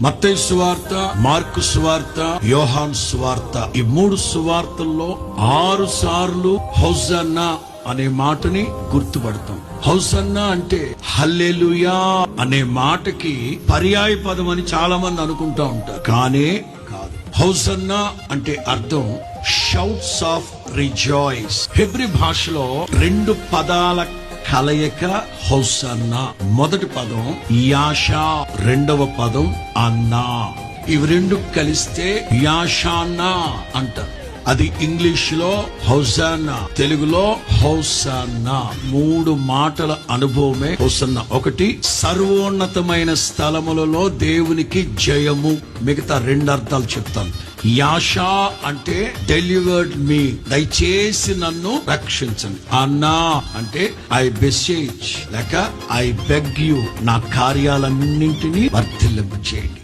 మత్తయి సువార్త, మార్కు సువార్త, యోహాను సువార్త, ఈ 3 సువార్తల్లో 6 సార్లు హోసన్నా అనే మాటని గుర్తుపడతాం. హోసన్నా అంటే హల్లెలూయా అనే మాటకి పర్యాయ పదం అని చాలా మంది అనుకుంటా ఉంటారు, కానీ కాదు. హోసన్నా అంటే అర్థం షౌట్స్ ఆఫ్ రిజాయిస్. హెబ్రీ భాషలో 2 పదాల కలయిక హోసన్నా. మొదటి పదం యాషా, రెండవ పదం అన్నా. ఇవి 2 కలిస్తే యాషాన్నా అంటారు. అది ఇంగ్లీష్ లో హోసన్నా, తెలుగులో హోసన్నా. 3 మాటల అనుభవమే హోసన్నా. ఒకటి, సర్వోన్నతమైన స్థలములలో దేవునికి జయము. మిగతా 2 అర్థాలు చెప్తాను. యాషా అంటే డెలివర్డ్ మీ, దయచేసి నన్ను రక్షించండి. అన్నా అంటే ఐ బెసేజ్ లేక ఐ బెగ్ యూ, నా కార్యాలన్నింటినీ వర్ధిల్లింప చేయండి.